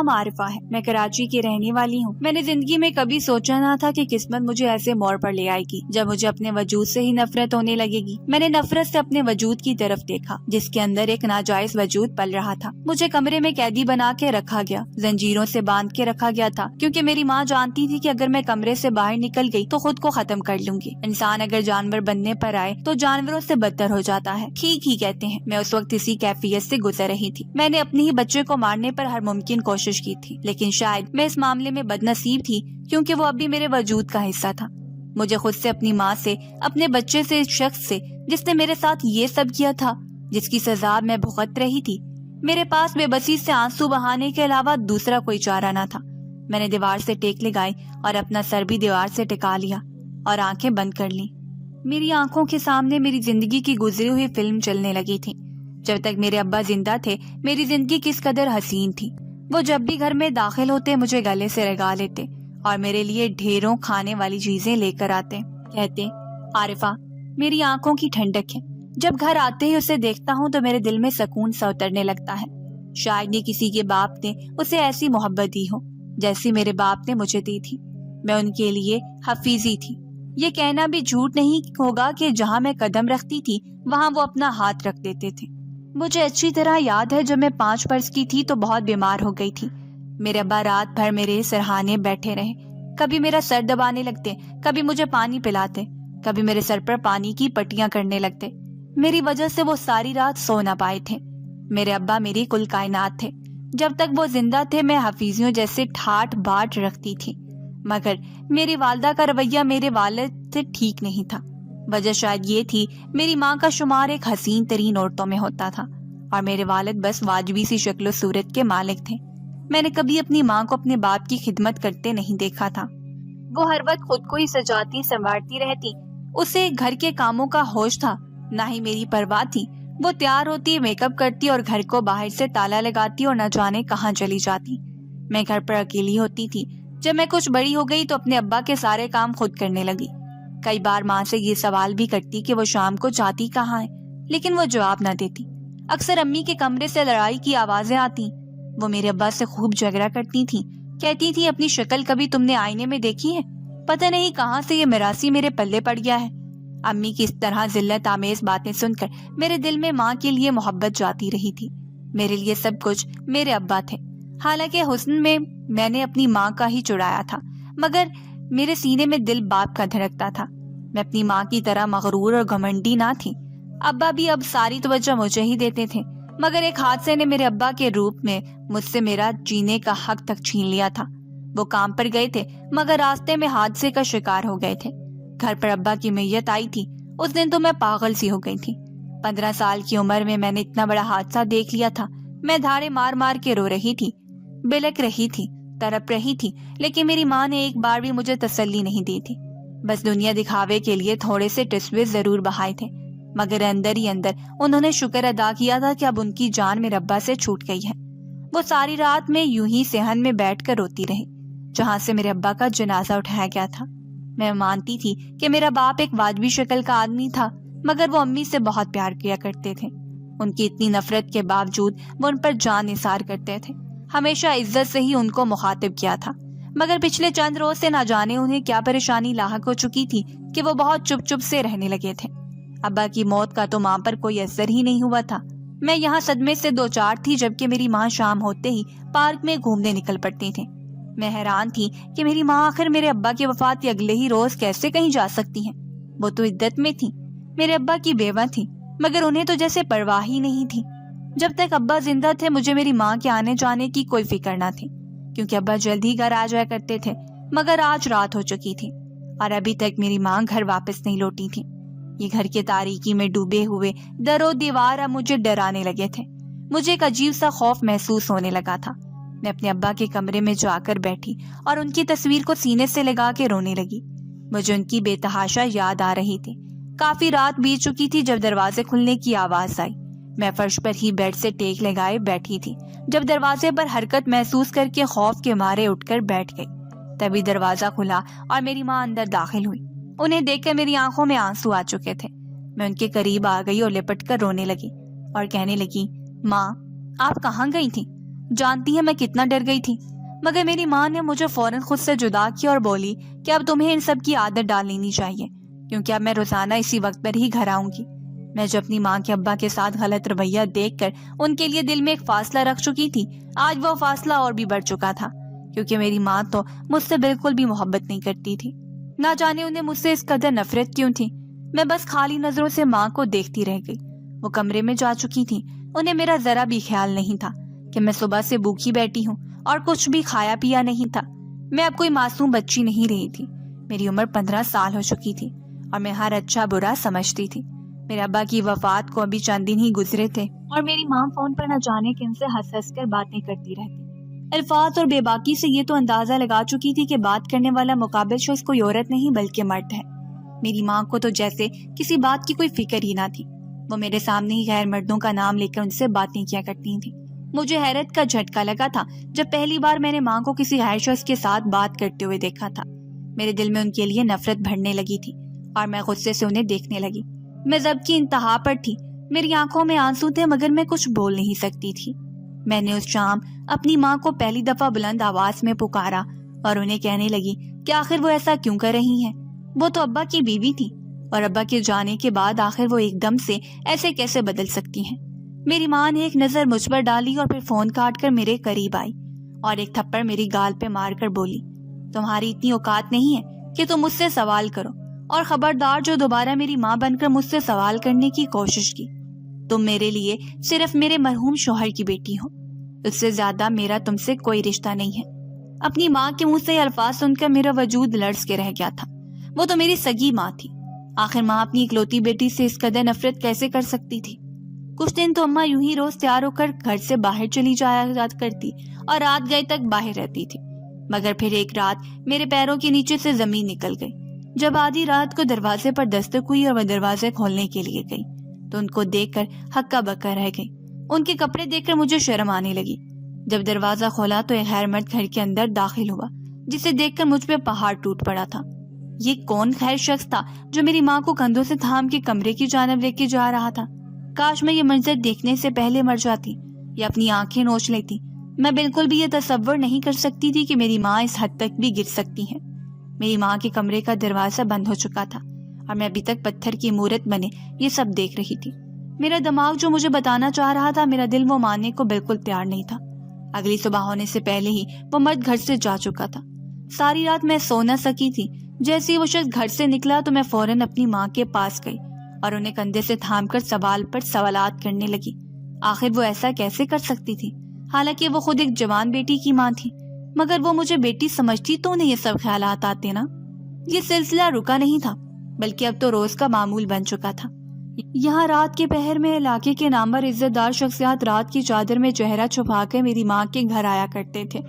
نام عارفہ ہے، میں کراچی کی رہنے والی ہوں۔ میں نے زندگی میں کبھی سوچا نہ تھا کہ قسمت مجھے ایسے موڑ پر لے آئے گی جب مجھے اپنے وجود سے ہی نفرت ہونے لگے گی۔ میں نے نفرت سے اپنے وجود کی طرف دیکھا جس کے اندر ایک ناجائز وجود پل رہا تھا۔ مجھے کمرے میں قیدی بنا کے رکھا گیا، زنجیروں سے باندھ کے رکھا گیا تھا، کیونکہ میری ماں جانتی تھی کہ اگر میں کمرے سے باہر نکل گئی تو خود کو ختم کر لوں گی۔ انسان اگر جانور بننے پر آئے تو جانوروں سے بدتر ہو جاتا ہے، ٹھیک ہی کہتے ہیں۔ میں اس وقت اسی کیفیت سے گزر رہی تھی۔ میں نے اپنے ہی بچے کو مارنے پر ہر ممکن کوشش کی تھی، لیکن شاید میں اس معاملے میں بد نصیب تھی کیونکہ وہ اب بھی میرے وجود کا حصہ تھا۔ مجھے خود سے، اپنی ماں سے، اپنے بچے سے، اس شخص سے جس نے میرے ساتھ یہ سب کیا تھا، جس کی سزا میں بھگت رہی تھی، میرے پاس بے بسی سے آنسو بہانے کے علاوہ دوسرا کوئی چارہ نہ تھا۔ میں نے دیوار سے ٹیک لگائی اور اپنا سر بھی دیوار سے ٹکا لیا اور آنکھیں بند کر لی۔ میری آنکھوں کے سامنے میری زندگی کی گزری ہوئی فلم چلنے لگی تھی۔ جب تک میرے ابا زندہ تھے میری زندگی کس قدر حسین تھی۔ وہ جب بھی گھر میں داخل ہوتے مجھے گلے سے لگا لیتے اور میرے لیے ڈھیروں کھانے والی چیزیں لے کر آتے، کہتے، عارفہ میری آنکھوں کی ٹھنڈک ہے، جب گھر آتے ہی اسے دیکھتا ہوں تو میرے دل میں سکون سا اترنے لگتا ہے۔ شاید ہی کسی کے باپ نے اسے ایسی محبت دی ہو جیسی میرے باپ نے مجھے دی تھی۔ میں ان کے لیے حفیظی تھی۔ یہ کہنا بھی جھوٹ نہیں ہوگا کہ جہاں میں قدم رکھتی تھی وہاں وہ اپنا ہاتھ رکھ دیتے تھے۔ مجھے اچھی طرح یاد ہے جب میں 5 برس کی تھی تو بہت بیمار ہو گئی تھی۔ میرے ابا رات بھر میرے سرہانے بیٹھے رہے، کبھی میرا سر دبانے لگتے، کبھی مجھے پانی پلاتے، کبھی میرے سر پر پانی کی پٹیاں کرنے لگتے۔ میری وجہ سے وہ ساری رات سو نہ پائے تھے۔ میرے ابا میری کل کائنات تھے۔ جب تک وہ زندہ تھے میں حفیظیوں جیسے ٹھاٹ باٹ رکھتی تھی، مگر میری والدہ کا رویہ میرے والد سے ٹھیک نہیں تھا۔ وجہ شاید یہ تھی میری ماں کا شمار ایک حسین ترین عورتوں میں ہوتا تھا اور میرے والد بس واجبی سی شکل و صورت کے مالک تھے۔ میں نے کبھی اپنی ماں کو اپنے باپ کی خدمت کرتے نہیں دیکھا تھا۔ وہ ہر وقت خود کو ہی سجاتی سنوارتی رہتی، اسے گھر کے کاموں کا ہوش تھا، نہ ہی میری پرواہ تھی۔ وہ تیار ہوتی، میک اپ کرتی اور گھر کو باہر سے تالا لگاتی اور نہ جانے کہاں چلی جاتی۔ میں گھر پر اکیلی ہوتی تھی۔ جب میں کچھ بڑی ہو گئی تو اپنے ابا کے سارے کام خود کرنے لگی۔ کئی بار ماں سے یہ سوال بھی کرتی کہ وہ شام کو جاتی کہاں ہے، لیکن وہ جواب نہ دیتی۔ اکثر امی کے کمرے سے لڑائی کی آوازیں آتی۔ وہ میرے ابا سے خوب جھگڑا کرتی تھیں، کہتی تھی اپنی شکل کبھی تم نے آئینے میں دیکھی ہے؟ پتہ نہیں کہاں سے یہ میراثی میرے پلے پڑ گیا ہے۔ امی کی اس طرح ذلت آمیز باتیں سن کر میرے دل میں ماں کے لیے محبت جاتی رہی تھی۔ میرے لیے سب کچھ میرے ابا تھے، حالانکہ حسن میں نے اپنی ماں کا ہی چڑھایا تھا، مگر میرے سینے میں دل باپ کا دھڑکتا تھا۔ میں اپنی ماں کی طرح مغرور اور گھمنڈی نہ تھی۔ ابا بھی اب ساری توجہ مجھے ہی دیتے تھے، مگر ایک حادثے نے میرے ابا کے روپ میں مجھ سے میرا جینے کا حق تک چھین لیا تھا۔ وہ کام پر گئے تھے مگر راستے میں حادثے کا شکار ہو گئے تھے۔ گھر پر ابا کی میت آئی تھی۔ اس دن تو میں پاگل سی ہو گئی تھی۔ 15 سال کی عمر میں نے اتنا بڑا حادثہ دیکھ لیا تھا۔ میں دھاڑے مار مار کے رو رہی تھی، بلک رہی تھی، تڑپ رہی تھی، لیکن میری ماں نے ایک بار بھی مجھے تسلی نہیں دی تھی۔ بس دنیا دکھاوے کے لیے تھوڑے سے ٹسوے ضرور بہائے تھے، مگر اندر ہی اندر انہوں نے شکر ادا کیا تھا کہ اب ان کی جان میرے ابا سے چھوٹ گئی ہے۔ وہ ساری رات میں یوں ہی صحن میں بیٹھ کر روتی رہی جہاں سے میرے ابا کا جنازہ اٹھایا گیا تھا۔ میں مانتی تھی کہ میرا باپ ایک واجبی شکل کا آدمی تھا، مگر وہ امی سے بہت پیار کیا کرتے تھے۔ ان کی اتنی نفرت کے باوجود وہ ان پر جان نثار کرتے تھے۔ ہمیشہ عزت سے ہی ان کو مخاطب کیا تھا، مگر پچھلے چند روز سے نہ جانے انہیں کیا پریشانی لاحق ہو چکی تھی کہ وہ بہت چپ چپ سے رہنے لگے تھے۔ ابا کی موت کا تو ماں پر کوئی اثر ہی نہیں ہوا تھا۔ میں یہاں صدمے سے دو چار تھی جبکہ میری ماں شام ہوتے ہی پارک میں گھومنے نکل پڑتی تھی۔ میں حیران تھی کہ میری ماں آخر میرے ابا کی وفات کے اگلے ہی روز کیسے کہیں جا سکتی ہیں۔ وہ تو عدت میں تھی، میرے ابا کی بیوہ تھی، مگر انہیں تو جیسے پرواہ ہی نہیں تھی۔ جب تک ابا زندہ تھے مجھے میری ماں کے آنے جانے کی کوئی فکر نہ تھی، کیونکہ ابا جلد ہی گھر آ جایا کرتے تھے، مگر آج رات ہو چکی تھی اور ابھی تک میری ماں گھر واپس نہیں لوٹی تھی۔ یہ گھر کے تاریکی میں ڈوبے ہوئے در و دیوار اب مجھے ڈرانے لگے تھے۔ مجھے ایک عجیب سا خوف محسوس ہونے لگا تھا۔ میں اپنے ابا کے کمرے میں جا کر بیٹھی اور ان کی تصویر کو سینے سے لگا کے رونے لگی۔ مجھے ان کی بے تحاشا یاد آ رہی تھی۔ کافی رات بیت چکی تھی جب دروازے کھلنے کی آواز آئی۔ میں فرش پر ہی بیڈ سے ٹیک لگائے بیٹھی تھی جب دروازے پر حرکت محسوس کر کے خوف کے مارے اٹھ کر بیٹھ گئی۔ تبھی دروازہ کھلا اور میری ماں اندر داخل ہوئی۔ انہیں دیکھ کر میری آنکھوں میں آنسو آ چکے تھے۔ میں ان کے قریب آ گئی اور لپٹ کر رونے لگی اور کہنے لگی، ماں آپ کہاں گئی تھی؟ جانتی ہے میں کتنا ڈر گئی تھی، مگر میری ماں نے مجھے فوراً خود سے جدا کیا اور بولی کہ اب تمہیں ان سب کی عادت ڈال لینی چاہیے، کیونکہ اب میں روزانہ اسی وقت پر ہی گھر آؤں گی۔ میں جو اپنی ماں کے ابا کے ساتھ غلط رویہ دیکھ کر ان کے لیے دل میں ایک فاصلہ رکھ چکی تھی، آج وہ فاصلہ اور بھی بڑھ چکا تھا، کیونکہ میری ماں تو مجھ سے بالکل بھی محبت نہیں کرتی تھی۔ نہ جانے انہیں مجھ سے اس قدر نفرت کیوں تھی۔ میں بس خالی نظروں سے ماں کو دیکھتی رہ گئی۔ وہ کمرے میں جا چکی تھی، انہیں میرا ذرا بھی خیال نہیں تھا کہ میں صبح سے بھوکی بیٹھی ہوں اور کچھ بھی کھایا پیا نہیں تھا۔ میں اب کوئی معصوم بچی نہیں رہی تھی، میری عمر 15 سال ہو چکی تھی اور میں ہر اچھا برا سمجھتی تھی۔ میرے ابا کی وفات کو ابھی چند دن ہی گزرے تھے اور میری ماں فون پر نہ جانے کن سے ہنس ہنس کر باتیں کرتی رہتی۔ الفاظ اور بے باکی سے یہ تو اندازہ لگا چکی تھی کہ بات کرنے والا مقابل شخص کوئی عورت نہیں بلکہ مرد ہے۔ میری ماں کو تو جیسے کسی بات کی کوئی فکر ہی نہ تھی، وہ میرے سامنے ہی غیر مردوں کا نام لے کر ان سے باتیں کیا کرتی تھی۔ مجھے حیرت کا جھٹکا لگا تھا جب پہلی بار میں نے ماں کو کسی غیر شخص کے ساتھ بات کرتے ہوئے دیکھا تھا۔ میرے دل میں ان کے لیے نفرت بڑھنے لگی تھی اور میں غصے سے انہیں دیکھنے لگی۔ میں ضبط کی انتہا پر تھی، میری آنکھوں میں آنسو تھے مگر میں کچھ بول نہیں سکتی تھی۔ میں نے اس شام اپنی ماں کو پہلی دفعہ بلند آواز میں پکارا اور انہیں کہنے لگی کہ آخر وہ ایسا کیوں کر رہی ہیں۔ وہ تو ابا کی بیوی تھی اور ابا کے جانے کے بعد آخر وہ ایک دم سے ایسے کیسے بدل سکتی ہیں۔ میری ماں نے ایک نظر مجھ پر ڈالی اور پھر فون کاٹ کر میرے قریب آئی اور ایک تھپڑ میری گال پہ مار کر بولی، تمہاری اتنی اوقات نہیں ہے کہ تم مجھ سے سوال کرو، اور خبردار جو دوبارہ میری ماں بن کر مجھ سے سوال کرنے کی کوشش کی۔ تم میرے لیے صرف میرے مرحوم شوہر کی بیٹی ہو، اس سے زیادہ میرا تم سے کوئی رشتہ نہیں ہے۔ اپنی ماں کے منہ سے یہ الفاظ سن کر میرا وجود لرز کے رہ گیا تھا۔ وہ تو میری سگی ماں تھی، آخر ماں اپنی اکلوتی بیٹی سے اس قدر نفرت کیسے کر سکتی تھی؟ کچھ دن تو اماں یوں ہی روز تیار ہو کر گھر سے باہر چلی جایا کرتی اور رات گئے تک باہر رہتی تھی، مگر پھر ایک رات میرے پیروں کے نیچے سے زمین نکل گئی۔ جب آدھی رات کو دروازے پر دستک ہوئی اور وہ دروازے کھولنے کے لیے گئی تو ان کو دیکھ کر ہکا بکا رہ گئی۔ ان کے کپڑے دیکھ کر مجھے شرم آنے لگی۔ جب دروازہ کھولا تو ایک غیر مرد گھر کے اندر داخل ہوا، جسے دیکھ کر مجھ پہ پہاڑ ٹوٹ پڑا تھا۔ یہ کون خیر شخص تھا جو میری ماں کو کندھوں سے تھام کے کمرے کی جانب لے کے جا رہا تھا؟ کاش میں یہ منظر دیکھنے سے پہلے مر جاتی یا اپنی آنکھیں نوچ لیتی۔ میں بالکل بھی یہ تصور نہیں کر سکتی تھی کہ میری ماں اس حد تک بھی گر سکتی ہے۔ میری ماں کے کمرے کا دروازہ بند ہو چکا تھا اور میں ابھی تک پتھر کی مورت بنے یہ سب دیکھ رہی تھی۔ میرا دماغ جو مجھے بتانا چاہ رہا تھا، میرا دل وہ ماننے کو بالکل تیار نہیں تھا۔ اگلی صبح ہونے سے پہلے ہی وہ مرد گھر سے جا چکا تھا۔ ساری رات میں سو نہ سکی تھی۔ جیسے ہی وہ شخص گھر سے نکلا تو میں فوراً اپنی ماں کے پاس گئی اور انہیں کندھے سے تھام کر سوال پر سوالات کرنے لگی۔ آخر وہ ایسا کیسے کر سکتی تھی؟ حالانکہ وہ خود ایک جوان بیٹی کی ماں تھی، مگر وہ مجھے بیٹی سمجھتی تو انہیں یہ سب خیالات آتے نا۔ یہ سلسلہ رکا نہیں تھا بلکہ اب تو روز کا معمول بن چکا تھا۔ یہاں رات کے پہر میں علاقے کے نامور عزت دار شخصیات رات کی چادر میں چہرہ چھپا کر میری ماں کے گھر آیا کرتے تھے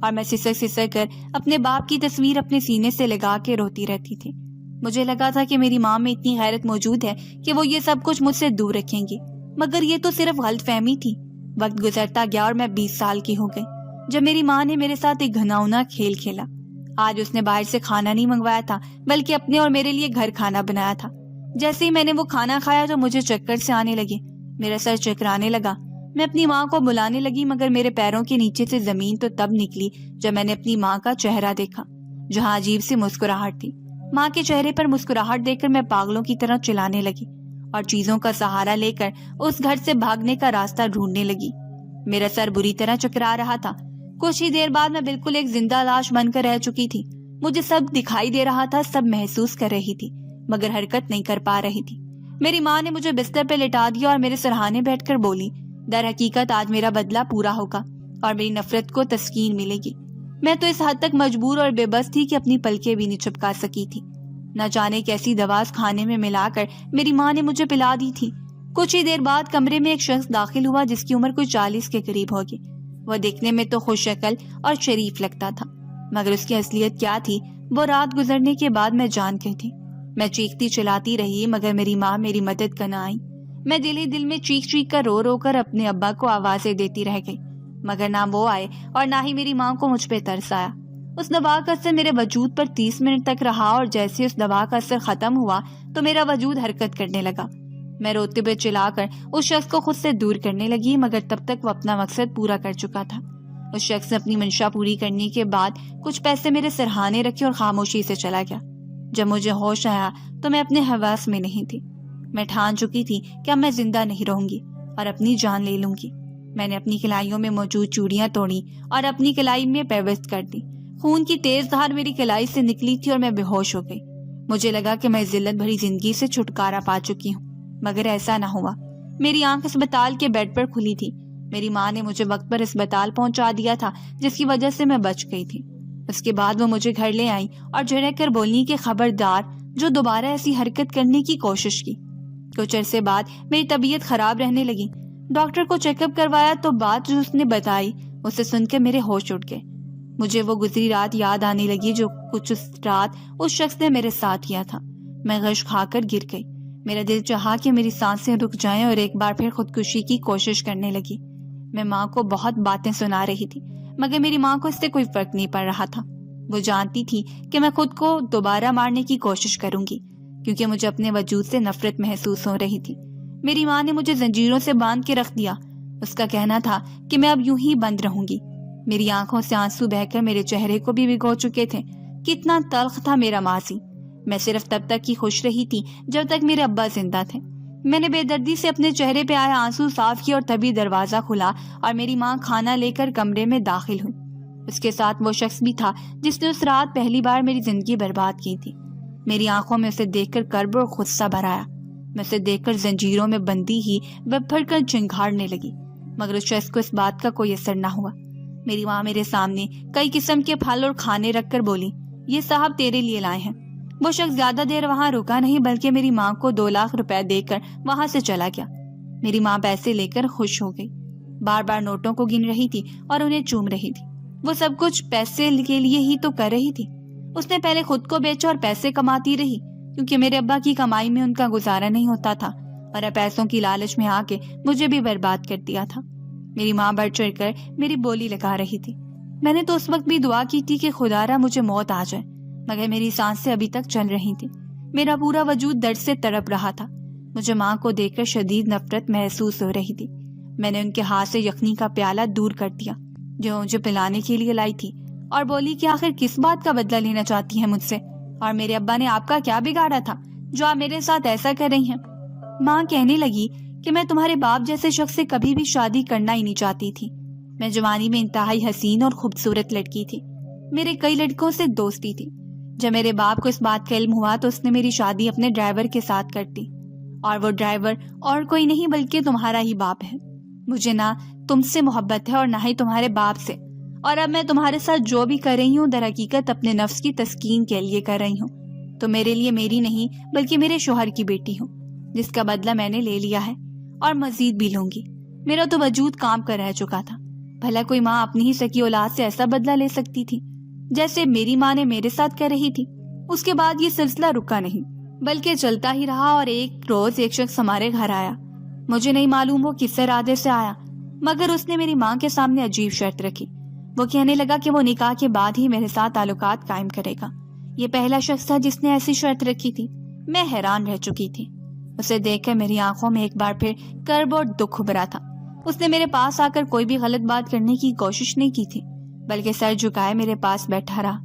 اور میں سسک سسک کر اپنے باپ کی تصویر اپنے سینے سے لگا کے روتی رہتی تھی۔ مجھے لگا تھا کہ میری ماں میں اتنی غیرت موجود ہے کہ وہ یہ سب کچھ مجھ سے دور رکھیں گی، مگر یہ تو صرف غلط فہمی تھی۔ وقت گزرتا گیا اور میں 20 سال کی ہو گئی جب میری ماں نے میرے ساتھ ایک گھناؤنا کھیل کھیلا۔ آج اس نے باہر سے کھانا نہیں منگوایا تھا بلکہ اپنے اور میرے لیے گھر کھانا بنایا تھا۔ جیسے ہی میں نے وہ کھانا کھایا تو مجھے چکر سے آنے لگے، میرا سر چکرانے لگا۔ میں اپنی ماں کو بلانے لگی مگر میرے پیروں کے نیچے سے زمین تو تب نکلی جب میں نے اپنی ماں کا چہرہ دیکھا جہاں عجیب سی مسکراہٹ تھی۔ ماں کے چہرے پر مسکراہٹ دیکھ کر میں پاگلوں کی طرح چلانے لگی اور چیزوں کا سہارا لے کر اس گھر سے بھاگنے کا راستہ ڈھونڈنے لگی۔ میرا سر بری طرح چکرا رہا تھا۔ کچھ ہی دیر بعد میں بالکل ایک زندہ لاش بن کر رہ چکی تھی۔ مجھے سب دکھائی دے رہا تھا، سب محسوس کر رہی تھی مگر حرکت نہیں کر پا رہی تھی۔ میری ماں نے مجھے بستر پہ لٹا دیا اور میرے سرہانے بیٹھ کر بولی، در حقیقت آج میرا بدلہ پورا ہوگا اور میری نفرت کو تسکین ملے گی۔ میں تو اس حد تک مجبور اور بے بس تھی کہ اپنی پلکیں بھی نہیں چپکا سکی تھی۔ نہ جانے کیسی دواس کھانے میں ملا کر میری ماں نے مجھے پلا دی تھی۔ کچھ ہی دیر بعد کمرے میں ایک شخص داخل ہوا جس کی عمر کوئی 40 کے قریب ہوگی۔ وہ دیکھنے میں تو خوش شکل اور شریف لگتا تھا مگر اس کی اصلیت کیا تھی وہ رات گزرنے کے بعد میں جان گئی تھی۔ میں چیختی چلاتی رہی مگر میری ماں میری مدد کرنے آئی۔ میں دل ہی دل میں چیخ چیخ کر رو کر اپنے ابا کو آوازیں دیتی رہ گئی مگر نہ وہ آئے اور نہ ہی میری ماں کو مجھ پہ ترس آیا۔ اس دوا کا اثر میرے وجود پر 30 منٹ تک رہا اور جیسے اس دوا کا اثر ختم ہوا تو میرا وجود حرکت کرنے لگا۔ میں روتے ہوئے چلا کر اس شخص کو خود سے دور کرنے لگی مگر تب تک وہ اپنا مقصد پورا کر چکا تھا۔ اس شخص نے اپنی منشا پوری کرنے کے بعد کچھ پیسے میرے سرہانے رکھے اور خاموشی سے چلا گیا۔ جب مجھے ہوش آیا تو میں اپنے حواس میں نہیں تھی۔ میں ٹھان چکی تھی کہ اب میں زندہ نہیں رہوں گی اور اپنی جان لے لوں گی۔ میں نے اپنی کلائیوں میں موجود چوڑیاں توڑی اور اپنی کلائی میں پیوست کر دی۔ خون کی تیز دھار میری کلائی سے نکلی تھی اور میں بے ہوش ہو گئی۔ مجھے لگا کہ میں ذلت بھری زندگی سے چھٹکارا پا چکی ہوں، مگر ایسا نہ ہوا۔ میری آنکھ اسپتال کے بیڈ پر کھلی تھی۔ میری ماں نے مجھے وقت پر اسپتال پہنچا دیا تھا، جس کی وجہ سے میں بچ گئی تھی۔ اس کے بعد وہ مجھے گھر لے آئی اور جھڑک کر بولی کہ خبردار جو دوبارہ ایسی حرکت کرنے کی کوشش کی۔ کچھ عرصے بعد میری طبیعت خراب رہنے لگی۔ ڈاکٹر کو چیک اپ کروایا تو بات جو اس نے بتائی اسے سن کے میرے ہوش اڑ گئے۔ مجھے وہ گزری رات یاد آنے لگی جو کچھ اس رات اس شخص نے میرے ساتھ کیا تھا۔ میں غش کھا کر گر گئی۔ میرا دل چاہا کہ میری سانسیں رک جائیں اور ایک بار پھر خودکشی کی کوشش کرنے لگی۔ میں ماں کو بہت باتیں سنا رہی تھی، مگر میری ماں کو اس سے کوئی فرق نہیں پڑ رہا تھا۔ وہ جانتی تھی کہ میں خود کو دوبارہ مارنے کی کوشش کروں گی، کیونکہ مجھے اپنے وجود سے نفرت محسوس ہو رہی تھی۔ میری ماں نے مجھے زنجیروں سے باندھ کے رکھ دیا۔ اس کا کہنا تھا کہ میں اب یوں ہی بند رہوں گی۔ میری آنکھوں سے آنسو بہہ کر میرے چہرے کو بھی بھگو چکے تھے۔ کتنا تلخ تھا میرا ماضی۔ میں صرف تب تک ہی خوش رہی تھی جب تک میرے ابا زندہ تھے۔ میں نے بے دردی سے اپنے چہرے پہ آئے آنسو صاف کیے اور تبھی دروازہ کھلا اور میری ماں کھانا لے کر کمرے میں داخل ہوئی۔ اس کے ساتھ وہ شخص بھی تھا جس نے اس رات پہلی بار میری زندگی برباد کی تھی۔ میری آنکھوں میں اسے دیکھ کر کرب اور غصہ بھر آیا۔ میں اسے دیکھ کر زنجیروں میں بندی ہی بے پھڑ کر چنگھاڑنے لگی، مگر اس شخص کو اس بات کا کوئی اثر نہ ہوا۔ میری ماں میرے سامنے کئی قسم کے پھل اور کھانے رکھ کر بولی، یہ صاحب تیرے لیے لائے ہیں۔ وہ شخص زیادہ دیر وہاں رکا نہیں بلکہ میری ماں کو 2 لاکھ روپے دے کر وہاں سے چلا گیا۔ میری ماں پیسے لے کر خوش ہو گئی، بار بار نوٹوں کو گن رہی تھی اور انہیں چوم رہی تھی۔ وہ سب کچھ پیسے کے لیے ہی تو کر رہی تھی۔ اس نے پہلے خود کو بیچا اور پیسے کماتی رہی، کیونکہ میرے ابا کی کمائی میں ان کا گزارا نہیں ہوتا تھا، اور اب پیسوں کی لالچ میں آ کے مجھے بھی برباد کر دیا تھا۔ میری ماں بڑھ چڑھ کر میری بولی لگا رہی تھی۔ میں نے تو اس وقت بھی دعا کی تھی کہ خدارا مجھے موت آ جائے، مگر میری سانسیں ابھی تک چل رہی تھیں۔ میرا پورا وجود درد سے تڑپ رہا تھا۔ مجھے ماں کو دیکھ کر شدید نفرت محسوس ہو رہی تھی۔ میں نے ان کے ہاتھ سے یخنی کا پیالہ دور کر دیا جو مجھے پلانے کے لیے لائی تھی، اور بولی کہ آخر کس بات کا بدلہ لینا چاہتی ہیں مجھ سے، اور میرے ابا نے آپ کا کیا بگاڑا تھا جو آپ میرے ساتھ ایسا کر رہی ہیں۔ ماں کہنے لگی کہ میں تمہارے باپ جیسے شخص سے کبھی بھی شادی کرنا ہی نہیں چاہتی تھی۔ میں جوانی میں انتہائی حسین اور خوبصورت لڑکی تھی۔ میرے کئی لڑکوں سے دوستی تھی۔ جب میرے باپ کو اس بات کا علم ہوا تو اس نے میری شادی اپنے ڈرائیور کے ساتھ کر دی، اور وہ ڈرائیور اور کوئی نہیں بلکہ تمہارا ہی باپ ہے۔ مجھے نہ تم سے محبت ہے اور نہ ہی تمہارے باپ سے، اور اب میں تمہارے ساتھ جو بھی کر رہی ہوں در حقیقت اپنے نفس کی تسکین کے لیے کر رہی ہوں۔ تو میرے لیے میری نہیں بلکہ میرے شوہر کی بیٹی ہوں، جس کا بدلہ میں نے لے لیا ہے اور مزید بھی لوں گی۔ میرا تو وجود کام کر رہ چکا تھا۔ بھلا کوئی ماں اپنی ہی سکی اولاد سے ایسا بدلہ لے سکتی تھی جیسے میری ماں نے میرے ساتھ کر رہی تھی؟ اس کے بعد یہ سلسلہ رکا نہیں بلکہ چلتا ہی رہا، اور ایک روز ایک شخص ہمارے گھر آیا۔ مجھے نہیں معلوم وہ کس ارادے سے آیا، مگر اس نے میری ماں کے سامنے عجیب شرط رکھی۔ وہ کہنے لگا کہ وہ نکاح کے بعد ہی میرے ساتھ تعلقات قائم کرے گا۔ یہ پہلا شخص تھا جس نے ایسی شرط رکھی تھی۔ میں حیران رہ چکی تھی۔ اسے دیکھ کر میری آنکھوں میں ایک بار پھر کرب اور دکھ ابھرا تھا۔ اس نے میرے پاس آ کر کوئی بھی غلط بات کرنے کی کوشش نہیں کی تھی، بلکہ سر جھکائے میرے پاس بیٹھا رہا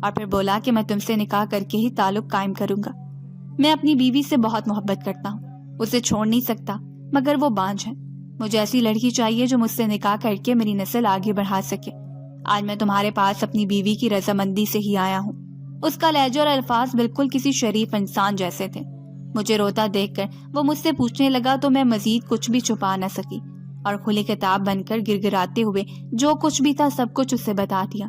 اور پھر بولا کہ میں تم سے نکاح کر کے ہی تعلق قائم کروں گا۔ میں اپنی بیوی سے بہت محبت کرتا ہوں، اسے چھوڑ نہیں سکتا، مگر وہ بانجھ ہے۔ مجھے ایسی لڑکی چاہیے جو مجھ سے نکاح کر کے میری نسل آگے بڑھا سکے۔ آج میں تمہارے پاس اپنی بیوی کی رضامندی سے ہی آیا ہوں۔ اس کا لہجہ اور الفاظ بالکل کسی شریف انسان جیسے تھے۔ مجھے روتا دیکھ کر وہ مجھ سے پوچھنے لگا تو میں مزید کچھ بھی چھپا نہ سکی اور کھلی کتاب بن کر گر گراتے ہوئے جو کچھ بھی تھا سب کچھ اسے بتا دیا۔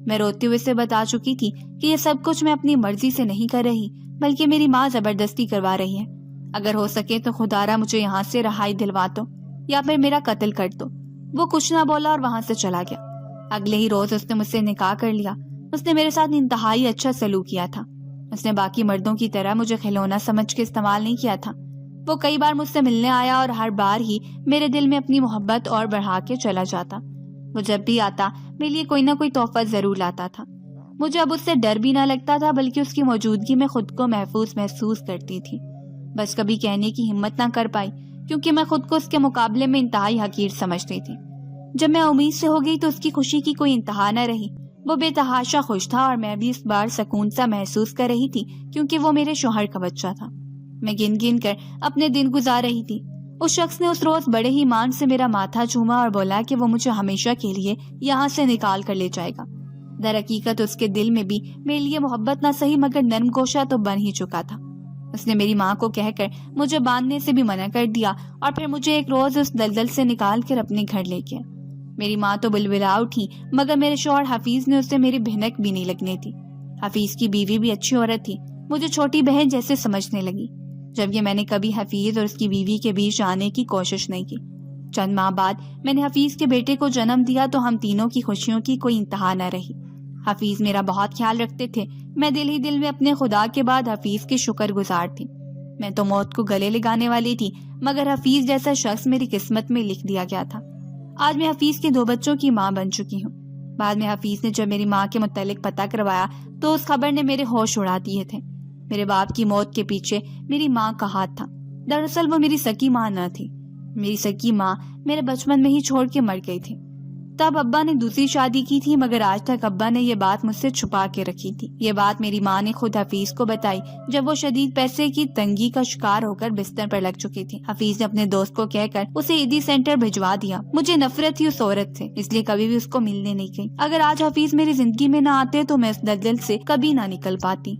میں روتے ہوئے سے بتا چکی تھی کہ یہ سب کچھ میں اپنی مرضی سے نہیں کر رہی بلکہ میری ماں زبردستی کروا رہی ہے۔ اگر ہو سکے تو خدارا مجھے یہاں سے رہائی دلوا دو یا پھر میرا قتل کر دو۔ وہ کچھ نہ بولا اور وہاں سے چلا گیا۔ اگلے ہی روز اس نے مجھ سے نکاح کر لیا۔ اس نے میرے ساتھ انتہائی اچھا سلوک کیا تھا۔ اس نے باقی مردوں کی طرح مجھے کھلونا سمجھ کے استعمال نہیں کیا تھا۔ وہ کئی بار مجھ سے ملنے آیا اور ہر بار ہی میرے دل میں اپنی محبت اور بڑھا کے چلا جاتا۔ وہ جب بھی آتا میرے لیے کوئی نہ کوئی تحفہ ضرور لاتا تھا۔ مجھے اب اس سے ڈر بھی نہ لگتا تھا بلکہ اس کی موجودگی میں خود کو محفوظ محسوس کرتی تھی۔ بس کبھی کہنے کی ہمت نہ کر پائی کیونکہ میں خود کو اس کے مقابلے میں انتہائی حقیر سمجھتی تھی۔ جب میں امید سے ہو گئی تو اس کی خوشی کی کوئی انتہا نہ رہی۔ وہ بے تحاشا خوش تھا اور میں بھی اس بار سکون سا محسوس کر رہی تھی کیونکہ وہ میرے شوہر کا بچہ تھا۔ میں گن گن کر اپنے دن گزار رہی تھی۔ اس شخص نے اس روز بڑے ہی مان سے میرا ماتھا چوما اور بولا کہ وہ مجھے ہمیشہ کے لیے یہاں سے نکال کر لے جائے گا۔ در حقیقت اس کے دل میں بھی میرے لیے محبت نہ صحیح مگر نرم گوشہ تو بن ہی چکا تھا۔ اس نے میری ماں کو کہہ کر مجھے باندھنے سے بھی منع کر دیا اور پھر مجھے ایک روز اس دلدل سے نکال کر اپنے گھر لے گیا۔ میری ماں تو بلبلا اٹھی مگر میرے شوہر حفیظ نے اسے میری بھنک بھی نہیں لگنے دی۔ حفیظ کی بیوی بھی اچھی عورت تھی، مجھے چھوٹی بہن جیسے سمجھنے لگی، جبکہ میں نے کبھی حفیظ اور اس کی بیوی کے بیچ آنے کی کوشش نہیں کی۔ چند ماہ بعد میں نے حفیظ کے بیٹے کو جنم دیا تو ہم تینوں کی خوشیوں کی کوئی انتہا نہ رہی۔ حفیظ میرا بہت خیال رکھتے تھے، میں دل ہی دل میں اپنے خدا کے بعد حفیظ کے شکر گزار تھی۔ میں تو موت کو گلے لگانے والی تھی مگر حفیظ جیسا شخص میری قسمت میں لکھ دیا گیا تھا۔ آج میں حفیظ کے 2 بچوں کی ماں بن چکی ہوں۔ بعد میں حفیظ نے جب میری ماں کے متعلق پتہ کروایا تو اس خبر نے میرے ہوش اڑا دیے تھے۔ میرے باپ کی موت کے پیچھے میری ماں کا ہاتھ تھا۔ دراصل وہ میری سکی ماں نہ تھی، میری سکی ماں میرے بچپن میں ہی چھوڑ کے مر گئی تھی۔ تب ابا نے دوسری شادی کی تھی مگر آج تک ابا نے یہ بات مجھ سے چھپا کے رکھی تھی۔ یہ بات میری ماں نے خود حفیظ کو بتائی جب وہ شدید پیسے کی تنگی کا شکار ہو کر بستر پر لگ چکی تھی۔ حفیظ نے اپنے دوست کو کہہ کر اسے عیدی سینٹر بھجوا دیا۔ مجھے نفرت تھی اس عورت سے، اس لیے کبھی بھی اس کو ملنے نہیں گئی۔ اگر آج حفیظ میری زندگی میں نہ آتے تو میں اس دلدل سے کبھی نہ نکل پاتی۔